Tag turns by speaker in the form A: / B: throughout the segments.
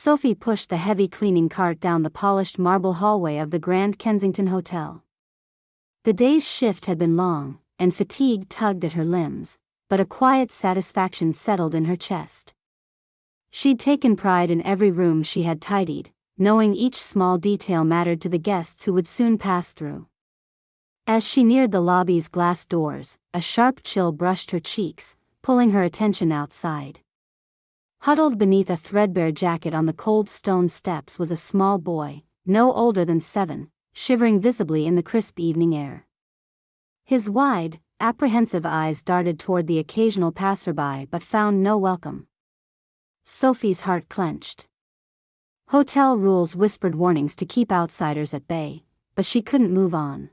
A: Sophie pushed the heavy cleaning cart down the polished marble hallway of the Grand Kensington Hotel. The day's shift had been long, and fatigue tugged at her limbs, but a quiet satisfaction settled in her chest. She'd taken pride in every room she had tidied, knowing each small detail mattered to the guests who would soon pass through. As she neared the lobby's glass doors, a sharp chill brushed her cheeks, pulling her attention outside. Huddled beneath a threadbare jacket on the cold stone steps was a small boy, no older than 7, shivering visibly in the crisp evening air. His wide, apprehensive eyes darted toward the occasional passerby but found no welcome. Sophie's heart clenched. Hotel rules whispered warnings to keep outsiders at bay, but she couldn't move on.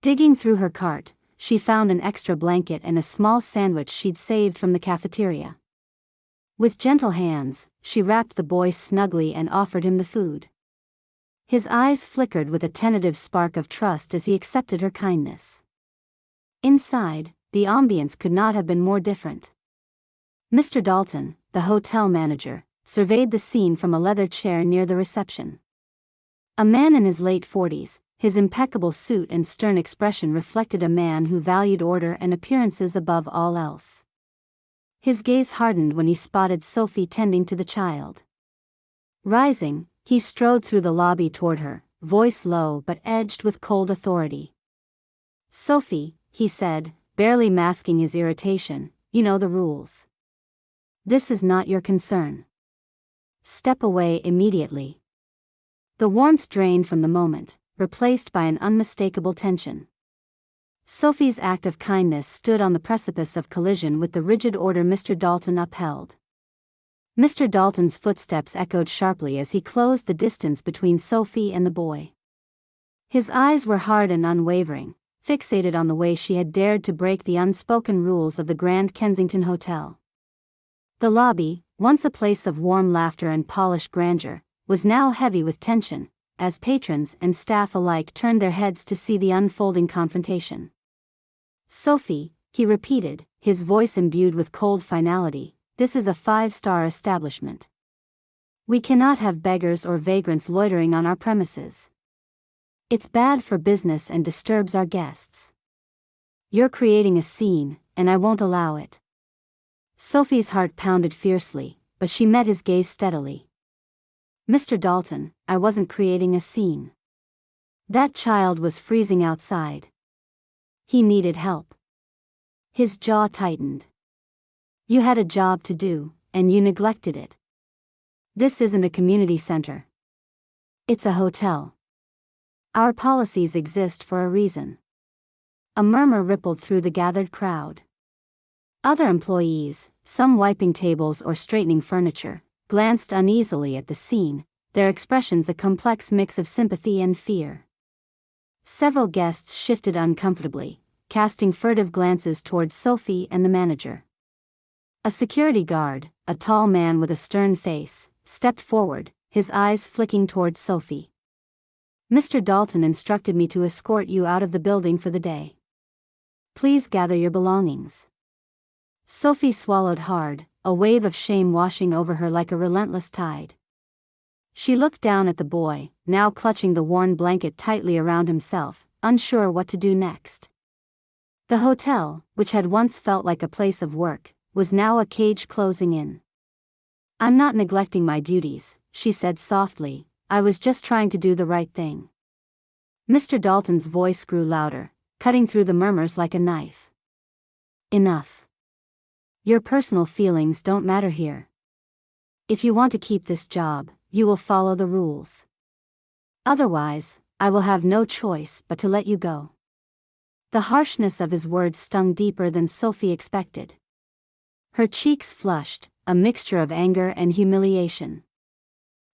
A: Digging through her cart, she found an extra blanket and a small sandwich she'd saved from the cafeteria. With gentle hands, she wrapped the boy snugly and offered him the food. His eyes flickered with a tentative spark of trust as he accepted her kindness. Inside, the ambience could not have been more different. Mr. Dalton, the hotel manager, surveyed the scene from a leather chair near the reception. A man in his late 40s, his impeccable suit and stern expression reflected a man who valued order and appearances above all else. His gaze hardened when he spotted Sophie tending to the child. Rising, he strode through the lobby toward her, voice low but edged with cold authority. "Sophie," he said, barely masking his irritation, "you know the rules. This is not your concern. Step away immediately." The warmth drained from the moment, replaced by an unmistakable tension. Sophie's act of kindness stood on the precipice of collision with the rigid order Mr. Dalton upheld. Mr. Dalton's footsteps echoed sharply as he closed the distance between Sophie and the boy. His eyes were hard and unwavering, fixated on the way she had dared to break the unspoken rules of the Grand Kensington Hotel. The lobby, once a place of warm laughter and polished grandeur, was now heavy with tension, as patrons and staff alike turned their heads to see the unfolding confrontation. "Sophie," he repeated, his voice imbued with cold finality, "this is a 5-star establishment. We cannot have beggars or vagrants loitering on our premises. It's bad for business and disturbs our guests. You're creating a scene, and I won't allow it." Sophie's heart pounded fiercely, but she met his gaze steadily. "Mr. Dalton, I wasn't creating a scene. That child was freezing outside. He needed help." His jaw tightened. "You had a job to do, and you neglected it. This isn't a community center. It's a hotel. Our policies exist for a reason." A murmur rippled through the gathered crowd. Other employees, some wiping tables or straightening furniture, glanced uneasily at the scene, their expressions a complex mix of sympathy and fear. Several guests shifted uncomfortably, casting furtive glances towards Sophie and the manager. A security guard, a tall man with a stern face, stepped forward, his eyes flicking towards Sophie. "Mr. Dalton instructed me to escort you out of the building for the day. Please gather your belongings." Sophie swallowed hard, a wave of shame washing over her like a relentless tide. She looked down at the boy, now clutching the worn blanket tightly around himself, unsure what to do next. The hotel, which had once felt like a place of work, was now a cage closing in. "I'm not neglecting my duties," she said softly, "I was just trying to do the right thing." Mr. Dalton's voice grew louder, cutting through the murmurs like a knife. "Enough. Your personal feelings don't matter here. If you want to keep this job, you will follow the rules. Otherwise, I will have no choice but to let you go." The harshness of his words stung deeper than Sophie expected. Her cheeks flushed, a mixture of anger and humiliation.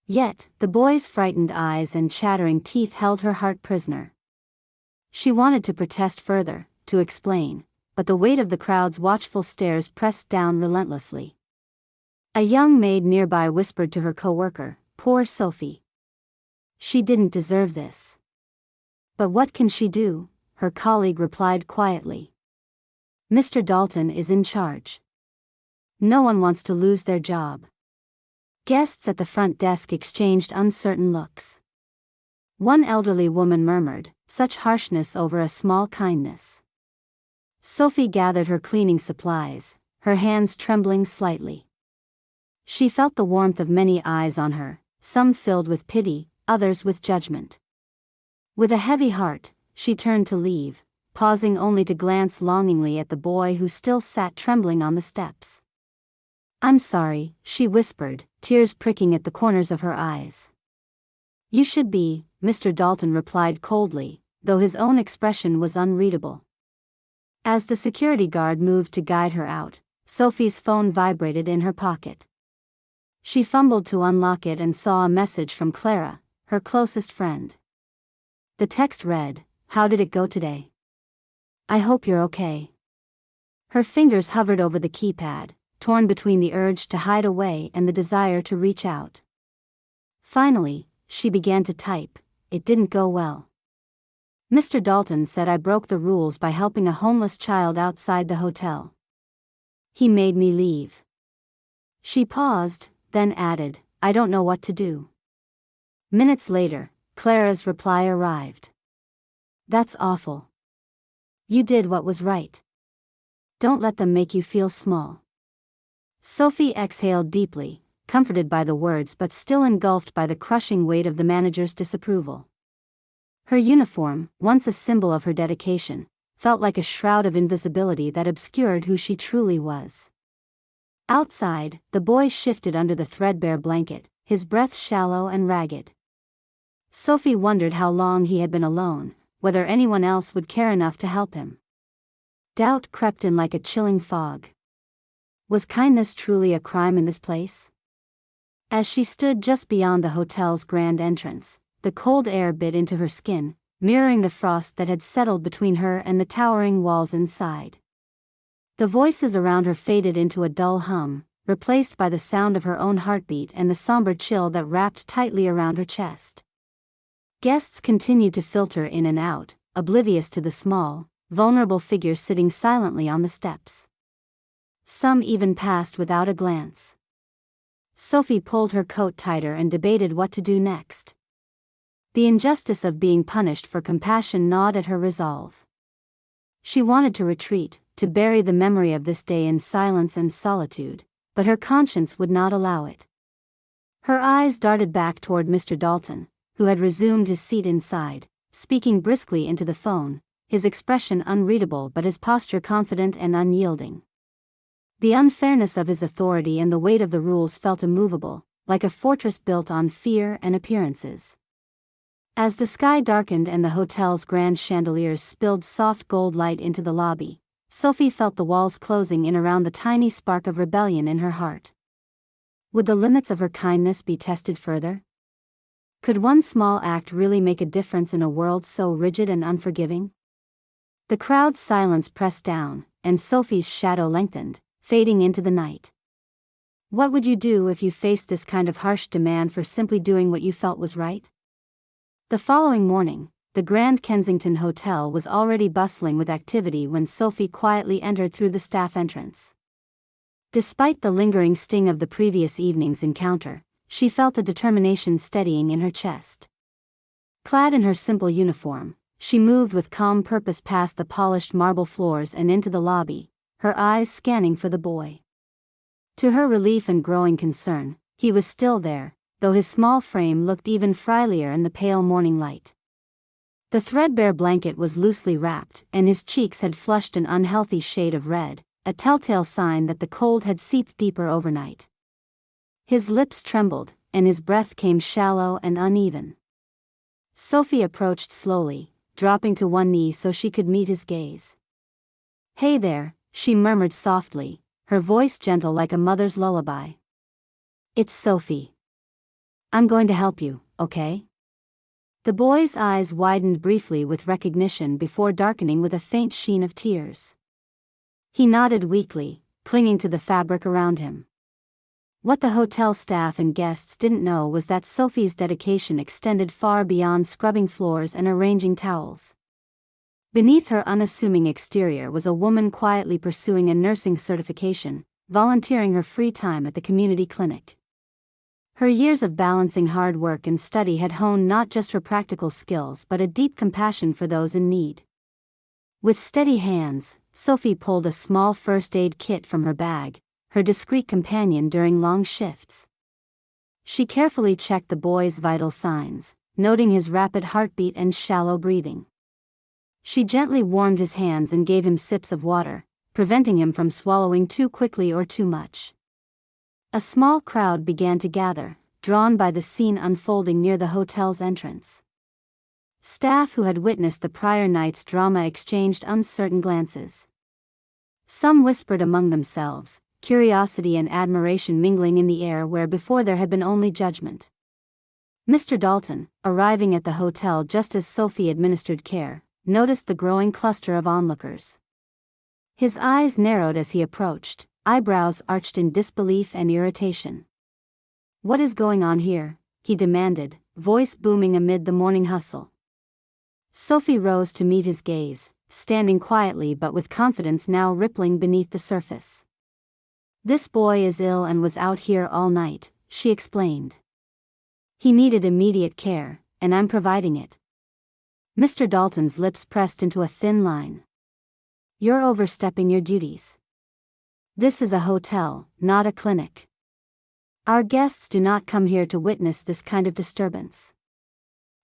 A: Yet, the boy's frightened eyes and chattering teeth held her heart prisoner. She wanted to protest further, to explain, but the weight of the crowd's watchful stares pressed down relentlessly. A young maid nearby whispered to her coworker, "Poor Sophie. She didn't deserve this." "But what can she do?" her colleague replied quietly. "Mr. Dalton is in charge. No one wants to lose their job." Guests at the front desk exchanged uncertain looks. One elderly woman murmured, "Such harshness over a small kindness." Sophie gathered her cleaning supplies, her hands trembling slightly. She felt the warmth of many eyes on her, some filled with pity, others with judgment. With a heavy heart, she turned to leave, pausing only to glance longingly at the boy who still sat trembling on the steps. "I'm sorry," she whispered, tears pricking at the corners of her eyes. "You should be," Mr. Dalton replied coldly, though his own expression was unreadable. As the security guard moved to guide her out, Sophie's phone vibrated in her pocket. She fumbled to unlock it and saw a message from Clara, her closest friend. The text read, "How did it go today? I hope you're okay." Her fingers hovered over the keypad, torn between the urge to hide away and the desire to reach out. Finally, she began to type, "It didn't go well. Mr. Dalton said I broke the rules by helping a homeless child outside the hotel. He made me leave." She paused, then added, "I don't know what to do." Minutes later, Clara's reply arrived. "That's awful. You did what was right. Don't let them make you feel small." Sophie exhaled deeply, comforted by the words but still engulfed by the crushing weight of the manager's disapproval. Her uniform, once a symbol of her dedication, felt like a shroud of invisibility that obscured who she truly was. Outside, the boy shifted under the threadbare blanket, his breath shallow and ragged. Sophie wondered how long he had been alone, whether anyone else would care enough to help him. Doubt crept in like a chilling fog. Was kindness truly a crime in this place? As she stood just beyond the hotel's grand entrance, the cold air bit into her skin, mirroring the frost that had settled between her and the towering walls inside. The voices around her faded into a dull hum, replaced by the sound of her own heartbeat and the somber chill that wrapped tightly around her chest. Guests continued to filter in and out, oblivious to the small, vulnerable figure sitting silently on the steps. Some even passed without a glance. Sophie pulled her coat tighter and debated what to do next. The injustice of being punished for compassion gnawed at her resolve. She wanted to retreat, to bury the memory of this day in silence and solitude, but her conscience would not allow it. Her eyes darted back toward Mr. Dalton, who had resumed his seat inside, speaking briskly into the phone, his expression unreadable but his posture confident and unyielding. The unfairness of his authority and the weight of the rules felt immovable, like a fortress built on fear and appearances. As the sky darkened and the hotel's grand chandeliers spilled soft gold light into the lobby, Sophie felt the walls closing in around the tiny spark of rebellion in her heart. Would the limits of her kindness be tested further? Could one small act really make a difference in a world so rigid and unforgiving? The crowd's silence pressed down, and Sophie's shadow lengthened, fading into the night. What would you do if you faced this kind of harsh demand for simply doing what you felt was right? The following morning, the Grand Kensington Hotel was already bustling with activity when Sophie quietly entered through the staff entrance. Despite the lingering sting of the previous evening's encounter, she felt a determination steadying in her chest. Clad in her simple uniform, she moved with calm purpose past the polished marble floors and into the lobby, her eyes scanning for the boy. To her relief and growing concern, he was still there, though his small frame looked even frilier in the pale morning light. The threadbare blanket was loosely wrapped, and his cheeks had flushed an unhealthy shade of red, a telltale sign that the cold had seeped deeper overnight. His lips trembled, and his breath came shallow and uneven. Sophie approached slowly, dropping to one knee so she could meet his gaze. "Hey there," she murmured softly, her voice gentle like a mother's lullaby. "It's Sophie. I'm going to help you, okay?" The boy's eyes widened briefly with recognition before darkening with a faint sheen of tears. He nodded weakly, clinging to the fabric around him. What the hotel staff and guests didn't know was that Sophie's dedication extended far beyond scrubbing floors and arranging towels. Beneath her unassuming exterior was a woman quietly pursuing a nursing certification, volunteering her free time at the community clinic. Her years of balancing hard work and study had honed not just her practical skills but a deep compassion for those in need. With steady hands, Sophie pulled a small first aid kit from her bag, her discreet companion during long shifts. She carefully checked the boy's vital signs, noting his rapid heartbeat and shallow breathing. She gently warmed his hands and gave him sips of water, preventing him from swallowing too quickly or too much. A small crowd began to gather, drawn by the scene unfolding near the hotel's entrance. Staff who had witnessed the prior night's drama exchanged uncertain glances. Some whispered among themselves, curiosity and admiration mingling in the air where before there had been only judgment. Mr. Dalton, arriving at the hotel just as Sophie administered care, noticed the growing cluster of onlookers. His eyes narrowed as he approached, eyebrows arched in disbelief and irritation. "What is going on here?" he demanded, voice booming amid the morning hustle. Sophie rose to meet his gaze, standing quietly but with confidence now rippling beneath the surface. "This boy is ill and was out here all night," she explained. "He needed immediate care, and I'm providing it." Mr. Dalton's lips pressed into a thin line. "You're overstepping your duties. This is a hotel, not a clinic. Our guests do not come here to witness this kind of disturbance."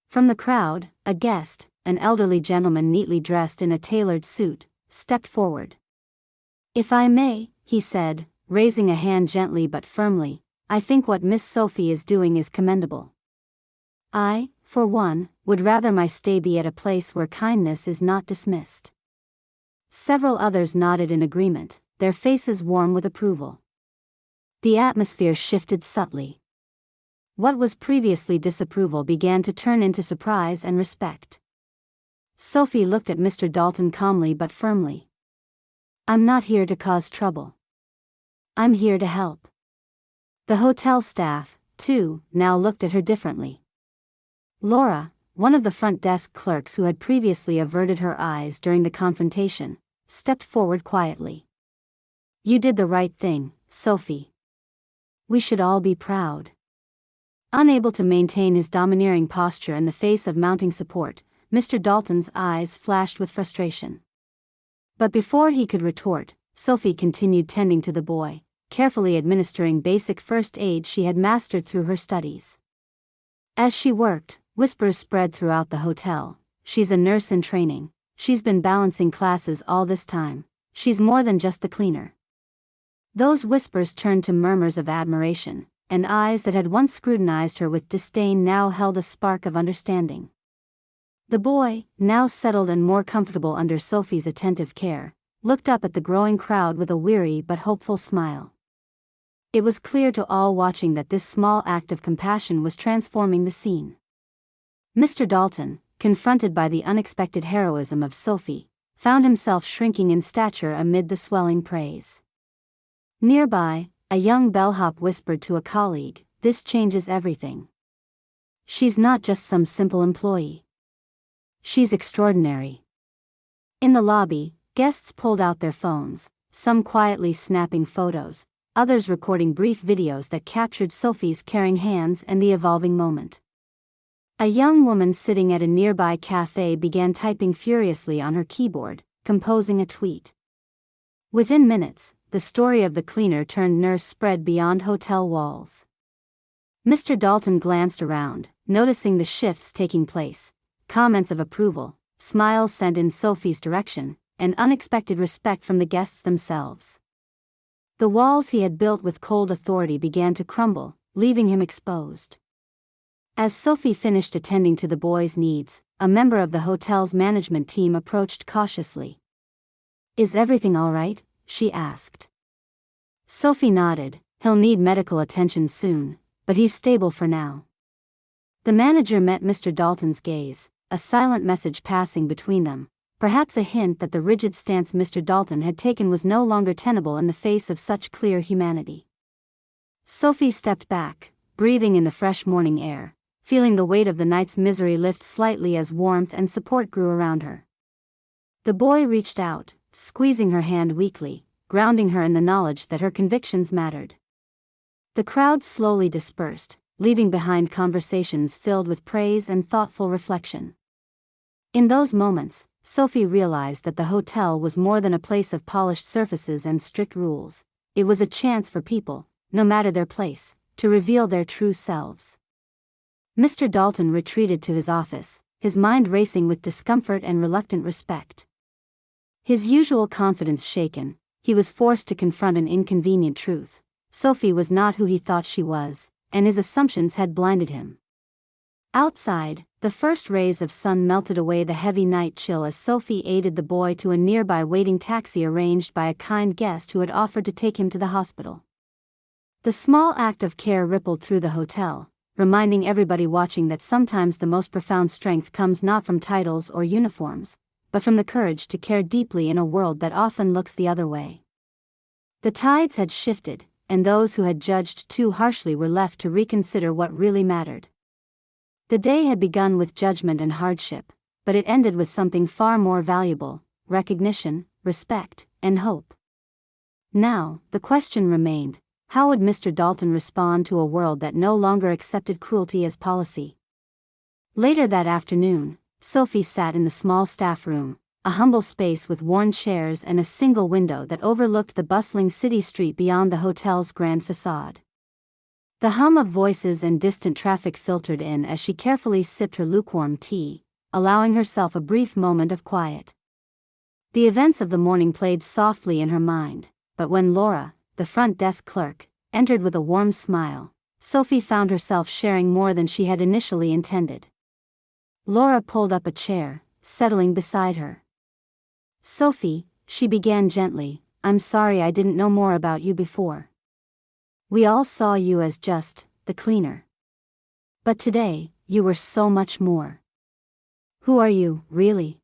A: From the crowd, a guest, an elderly gentleman neatly dressed in a tailored suit, stepped forward. "If I may," he said, raising a hand gently but firmly, "I think what Miss Sophie is doing is commendable. I, for one, would rather my stay be at a place where kindness is not dismissed." Several others nodded in agreement, their faces warm with approval. The atmosphere shifted subtly. What was previously disapproval began to turn into surprise and respect. Sophie looked at Mr. Dalton calmly but firmly. "I'm not here to cause trouble. I'm here to help." The hotel staff, too, now looked at her differently. Laura, one of the front desk clerks who had previously averted her eyes during the confrontation, stepped forward quietly. "You did the right thing, Sophie. We should all be proud." Unable to maintain his domineering posture in the face of mounting support, Mr. Dalton's eyes flashed with frustration. But before he could retort, Sophie continued tending to the boy, carefully administering basic first aid she had mastered through her studies. As she worked, whispers spread throughout the hotel. "She's a nurse in training. She's been balancing classes all this time. She's more than just the cleaner." Those whispers turned to murmurs of admiration, and eyes that had once scrutinized her with disdain now held a spark of understanding. The boy, now settled and more comfortable under Sophie's attentive care, looked up at the growing crowd with a weary but hopeful smile. It was clear to all watching that this small act of compassion was transforming the scene. Mr. Dalton, confronted by the unexpected heroism of Sophie, found himself shrinking in stature amid the swelling praise. Nearby, a young bellhop whispered to a colleague, "This changes everything. She's not just some simple employee. She's extraordinary." In the lobby, guests pulled out their phones, some quietly snapping photos, others recording brief videos that captured Sophie's caring hands and the evolving moment. A young woman sitting at a nearby cafe began typing furiously on her keyboard, composing a tweet. Within minutes, the story of the cleaner turned nurse spread beyond hotel walls. Mr. Dalton glanced around, noticing the shifts taking place, comments of approval, smiles sent in Sophie's direction, and unexpected respect from the guests themselves. The walls he had built with cold authority began to crumble, leaving him exposed. As Sophie finished attending to the boy's needs, a member of the hotel's management team approached cautiously. "Is everything all right?" she asked. Sophie nodded. "He'll need medical attention soon, but he's stable for now." The manager met Mr. Dalton's gaze, a silent message passing between them, perhaps a hint that the rigid stance Mr. Dalton had taken was no longer tenable in the face of such clear humanity. Sophie stepped back, breathing in the fresh morning air, feeling the weight of the night's misery lift slightly as warmth and support grew around her. The boy reached out, squeezing her hand weakly, grounding her in the knowledge that her convictions mattered. The crowd slowly dispersed, leaving behind conversations filled with praise and thoughtful reflection. In those moments, Sophie realized that the hotel was more than a place of polished surfaces and strict rules. It was a chance for people, no matter their place, to reveal their true selves. Mr. Dalton retreated to his office, his mind racing with discomfort and reluctant respect. His usual confidence shaken, he was forced to confront an inconvenient truth. Sophie was not who he thought she was, and his assumptions had blinded him. Outside, the first rays of sun melted away the heavy night chill as Sophie aided the boy to a nearby waiting taxi arranged by a kind guest who had offered to take him to the hospital. The small act of care rippled through the hotel, reminding everybody watching that sometimes the most profound strength comes not from titles or uniforms, but from the courage to care deeply in a world that often looks the other way. The tides had shifted, and those who had judged too harshly were left to reconsider what really mattered. The day had begun with judgment and hardship, but it ended with something far more valuable: recognition, respect, and hope. Now, the question remained: how would Mr. Dalton respond to a world that no longer accepted cruelty as policy? Later that afternoon, Sophie sat in the small staff room, a humble space with worn chairs and a single window that overlooked the bustling city street beyond the hotel's grand facade. The hum of voices and distant traffic filtered in as she carefully sipped her lukewarm tea, allowing herself a brief moment of quiet. The events of the morning played softly in her mind, but when Laura, the front desk clerk, entered with a warm smile, Sophie found herself sharing more than she had initially intended. Laura pulled up a chair, settling beside her. "Sophie," she began gently, "I'm sorry I didn't know more about you before. We all saw you as just the cleaner. But today, you were so much more. Who are you, really?"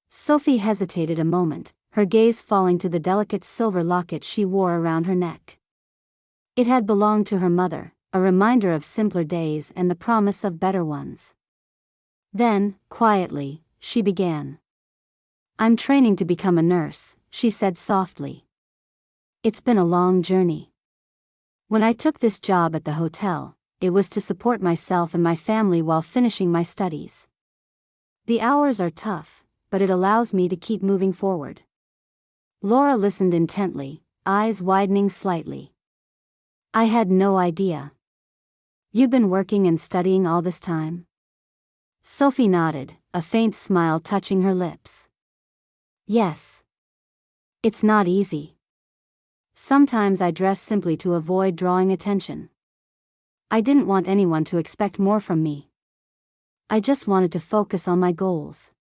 A: Sophie hesitated a moment, her gaze falling to the delicate silver locket she wore around her neck. It had belonged to her mother, a reminder of simpler days and the promise of better ones. Then, quietly, she began. "I'm training to become a nurse," she said softly. "It's been a long journey. When I took this job at the hotel, it was to support myself and my family while finishing my studies. The hours are tough, but it allows me to keep moving forward." Laura listened intently, eyes widening slightly. "I had no idea. You've been working and studying all this time?" Sophie nodded, a faint smile touching her lips. "Yes. It's not easy. Sometimes I dress simply to avoid drawing attention. I didn't want anyone to expect more from me. I just wanted to focus on my goals."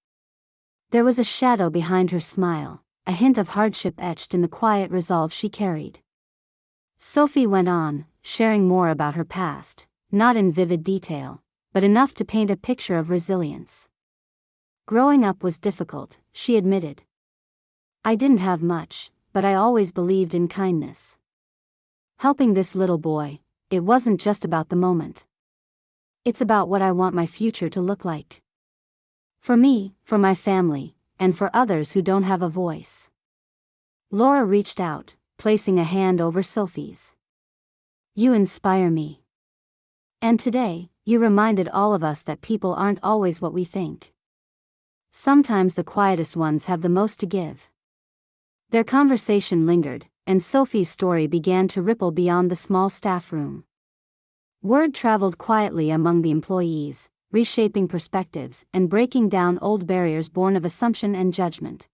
A: There was a shadow behind her smile, a hint of hardship etched in the quiet resolve she carried. Sophie went on, sharing more about her past, not in vivid detail, but enough to paint a picture of resilience. "Growing up was difficult," she admitted. "I didn't have much, but I always believed in kindness. Helping this little boy, it wasn't just about the moment. It's about what I want my future to look like. For me, for my family, and for others who don't have a voice." Laura reached out, placing a hand over Sophie's. "You inspire me. And today, you reminded all of us that people aren't always what we think. Sometimes the quietest ones have the most to give." Their conversation lingered, and Sophie's story began to ripple beyond the small staff room. Word traveled quietly among the employees, reshaping perspectives and breaking down old barriers born of assumption and judgment.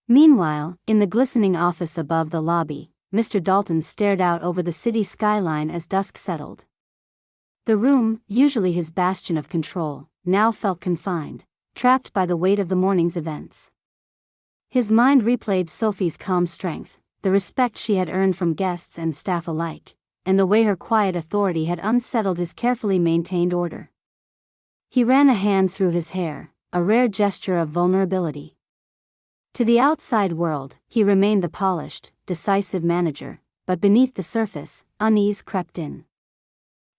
A: Meanwhile, in the glistening office above the lobby, Mr. Dalton stared out over the city skyline as dusk settled. The room, usually his bastion of control, now felt confined, trapped by the weight of the morning's events. His mind replayed Sophie's calm strength, the respect she had earned from guests and staff alike, and the way her quiet authority had unsettled his carefully maintained order. He ran a hand through his hair, a rare gesture of vulnerability. To the outside world, he remained the polished, decisive manager, but beneath the surface, unease crept in.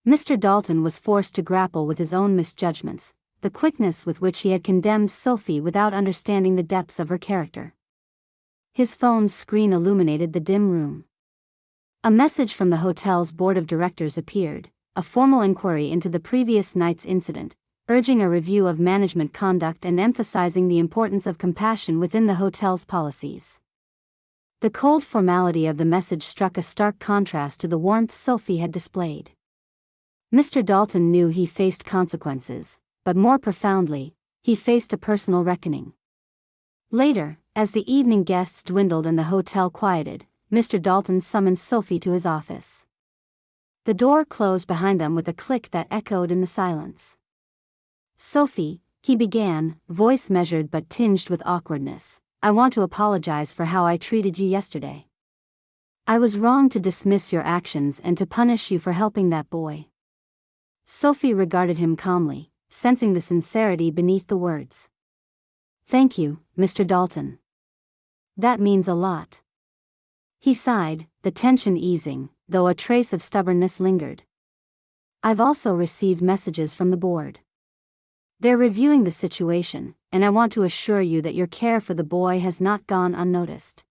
A: Mr. Dalton was forced to grapple with his own misjudgments, the quickness with which he had condemned Sophie without understanding the depths of her character. His phone's screen illuminated the dim room. A message from the hotel's board of directors appeared, a formal inquiry into the previous night's incident, urging a review of management conduct and emphasizing the importance of compassion within the hotel's policies. The cold formality of the message struck a stark contrast to the warmth Sophie had displayed. Mr. Dalton knew he faced consequences, but more profoundly, he faced a personal reckoning. Later, as the evening guests dwindled and the hotel quieted, Mr. Dalton summoned Sophie to his office. The door closed behind them with a click that echoed in the silence. "Sophie," he began, voice measured but tinged with awkwardness, "I want to apologize for how I treated you yesterday. I was wrong to dismiss your actions and to punish you for helping that boy." Sophie regarded him calmly, sensing the sincerity beneath the words. "Thank you, Mr. Dalton. That means a lot." He sighed, the tension easing, though a trace of stubbornness lingered. "I've also received messages from the board. They're reviewing the situation, and I want to assure you that your care for the boy has not gone unnoticed."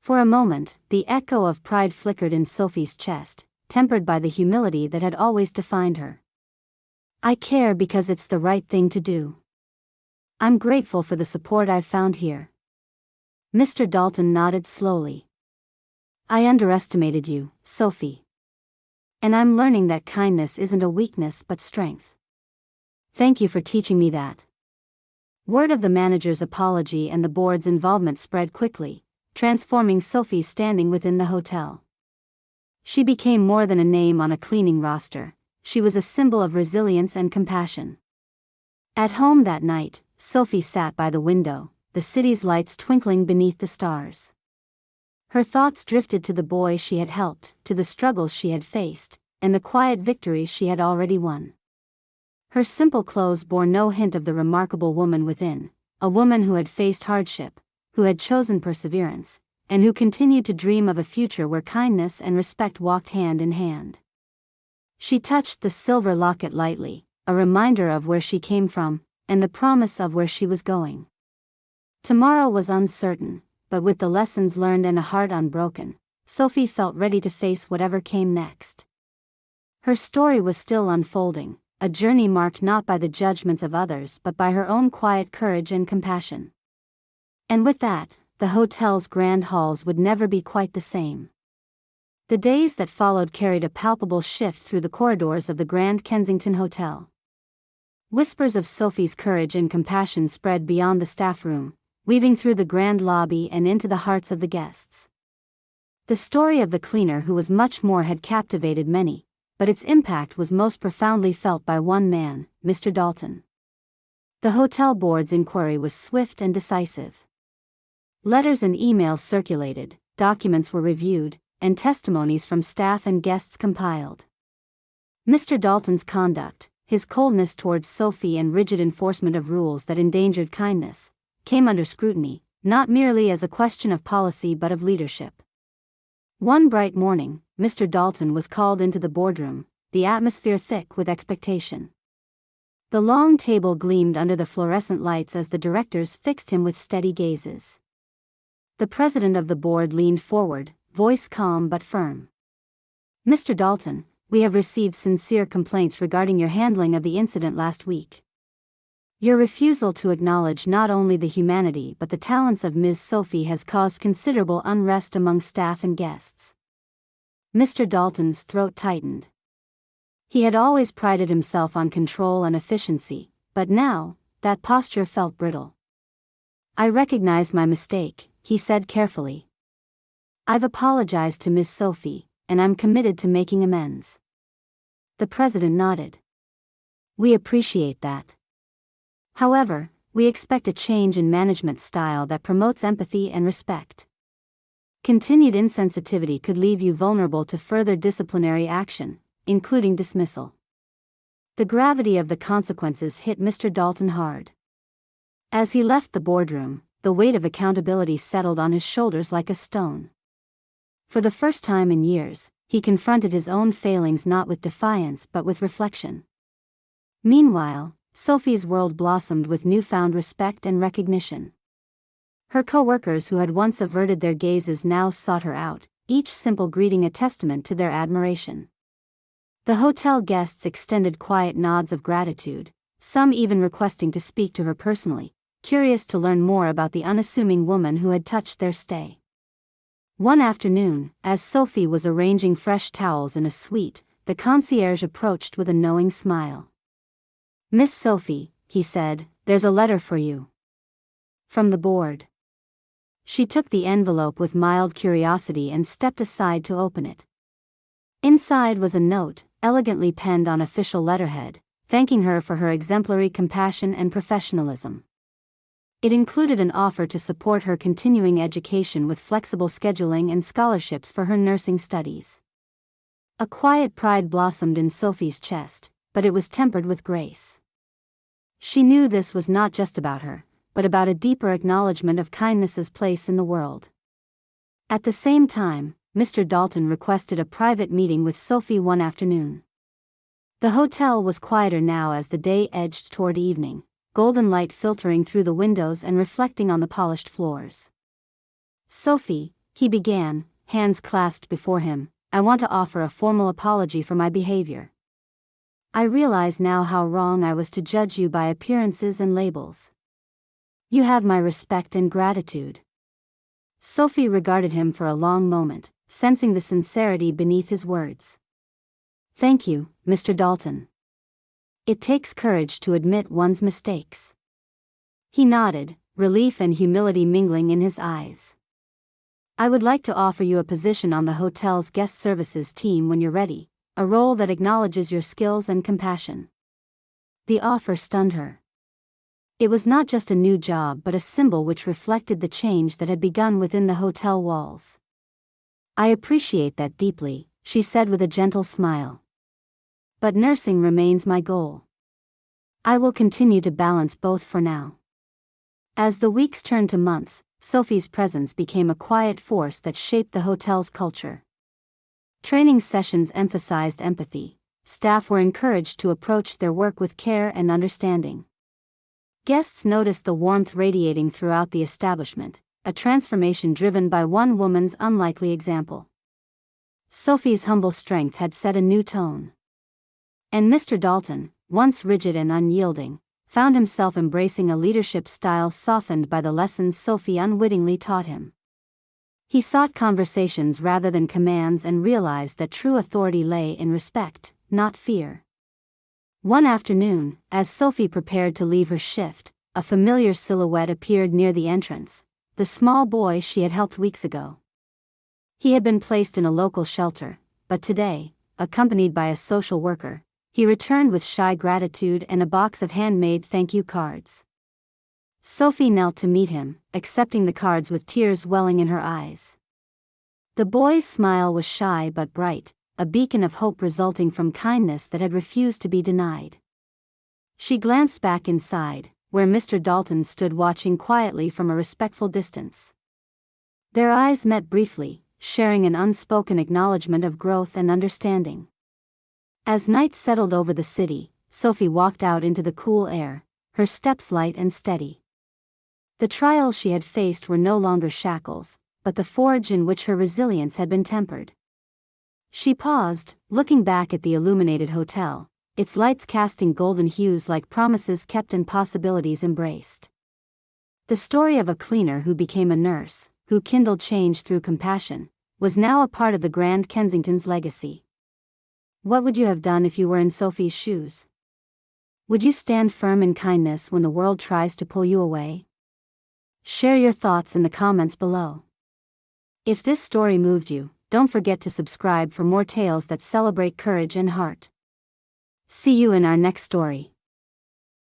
A: For a moment, the echo of pride flickered in Sophie's chest, tempered by the humility that had always defined her. "I care because it's the right thing to do. I'm grateful for the support I've found here." Mr. Dalton nodded slowly. "I underestimated you, Sophie. And I'm learning that kindness isn't a weakness but strength. Thank you for teaching me that." Word of the manager's apology and the board's involvement spread quickly, transforming Sophie's standing within the hotel. She became more than a name on a cleaning roster, she was a symbol of resilience and compassion. At home that night, Sophie sat by the window, the city's lights twinkling beneath the stars. Her thoughts drifted to the boy she had helped, to the struggles she had faced, and the quiet victories she had already won. Her simple clothes bore no hint of the remarkable woman within, a woman who had faced hardship, who had chosen perseverance, and who continued to dream of a future where kindness and respect walked hand in hand. She touched the silver locket lightly, a reminder of where she came from, and the promise of where she was going. Tomorrow was uncertain, but with the lessons learned and a heart unbroken, Sophie felt ready to face whatever came next. Her story was still unfolding, a journey marked not by the judgments of others but by her own quiet courage and compassion. And with that, the hotel's grand halls would never be quite the same. The days that followed carried a palpable shift through the corridors of the Grand Kensington Hotel. Whispers of Sophie's courage and compassion spread beyond the staff room, weaving through the grand lobby and into the hearts of the guests. The story of the cleaner who was much more had captivated many, but its impact was most profoundly felt by one man, Mr. Dalton. The hotel board's inquiry was swift and decisive. Letters and emails circulated, documents were reviewed, and testimonies from staff and guests compiled. Mr. Dalton's conduct, his coldness towards Sophie and rigid enforcement of rules that endangered kindness, came under scrutiny, not merely as a question of policy but of leadership. One bright morning, Mr. Dalton was called into the boardroom, the atmosphere thick with expectation. The long table gleamed under the fluorescent lights as the directors fixed him with steady gazes. The president of the board leaned forward, voice calm but firm. "Mr. Dalton, we have received sincere complaints regarding your handling of the incident last week. Your refusal to acknowledge not only the humanity but the talents of Ms. Sophie has caused considerable unrest among staff and guests." Mr. Dalton's throat tightened. He had always prided himself on control and efficiency, but now, that posture felt brittle. "I recognize my mistake," he said carefully. "I've apologized to Miss Sophie, and I'm committed to making amends." The president nodded. "We appreciate that. However, we expect a change in management style that promotes empathy and respect. Continued insensitivity could leave you vulnerable to further disciplinary action, including dismissal." The gravity of the consequences hit Mr. Dalton hard. As he left the boardroom, the weight of accountability settled on his shoulders like a stone. For the first time in years, he confronted his own failings not with defiance but with reflection. Meanwhile, Sophie's world blossomed with newfound respect and recognition. Her co-workers who had once averted their gazes now sought her out, each simple greeting a testament to their admiration. The hotel guests extended quiet nods of gratitude, some even requesting to speak to her personally, curious to learn more about the unassuming woman who had touched their stay. One afternoon, as Sophie was arranging fresh towels in a suite, the concierge approached with a knowing smile. "Miss Sophie," he said, "there's a letter for you. From the board." She took the envelope with mild curiosity and stepped aside to open it. Inside was a note, elegantly penned on official letterhead, thanking her for her exemplary compassion and professionalism. It included an offer to support her continuing education with flexible scheduling and scholarships for her nursing studies. A quiet pride blossomed in Sophie's chest, but it was tempered with grace. She knew this was not just about her, but about a deeper acknowledgement of kindness's place in the world. At the same time, Mr. Dalton requested a private meeting with Sophie one afternoon. The hotel was quieter now as the day edged toward evening, golden light filtering through the windows and reflecting on the polished floors. "Sophie," he began, hands clasped before him, "I want to offer a formal apology for my behavior. I realize now how wrong I was to judge you by appearances and labels. You have my respect and gratitude." Sophie regarded him for a long moment, sensing the sincerity beneath his words. "Thank you, Mr. Dalton. It takes courage to admit one's mistakes." He nodded, relief and humility mingling in his eyes. "I would like to offer you a position on the hotel's guest services team when you're ready, a role that acknowledges your skills and compassion." The offer stunned her. It was not just a new job but a symbol which reflected the change that had begun within the hotel walls. "I appreciate that deeply," she said with a gentle smile. "But nursing remains my goal. I will continue to balance both for now." As the weeks turned to months, Sophie's presence became a quiet force that shaped the hotel's culture. Training sessions emphasized empathy. Staff were encouraged to approach their work with care and understanding. Guests noticed the warmth radiating throughout the establishment, a transformation driven by one woman's unlikely example. Sophie's humble strength had set a new tone. And Mr. Dalton, once rigid and unyielding, found himself embracing a leadership style softened by the lessons Sophie unwittingly taught him. He sought conversations rather than commands and realized that true authority lay in respect, not fear. One afternoon, as Sophie prepared to leave her shift, a familiar silhouette appeared near the entrance, the small boy she had helped weeks ago. He had been placed in a local shelter, but today, accompanied by a social worker, he returned with shy gratitude and a box of handmade thank you cards. Sophie knelt to meet him, accepting the cards with tears welling in her eyes. The boy's smile was shy but bright, a beacon of hope resulting from kindness that had refused to be denied. She glanced back inside, where Mr. Dalton stood watching quietly from a respectful distance. Their eyes met briefly, sharing an unspoken acknowledgement of growth and understanding. As night settled over the city, Sophie walked out into the cool air, her steps light and steady. The trials she had faced were no longer shackles, but the forge in which her resilience had been tempered. She paused, looking back at the illuminated hotel, its lights casting golden hues like promises kept and possibilities embraced. The story of a cleaner who became a nurse, who kindled change through compassion, was now a part of the Grand Kensington's legacy. What would you have done if you were in Sophie's shoes? Would you stand firm in kindness when the world tries to pull you away? Share your thoughts in the comments below. If this story moved you, don't forget to subscribe for more tales that celebrate courage and heart. See you in our next story.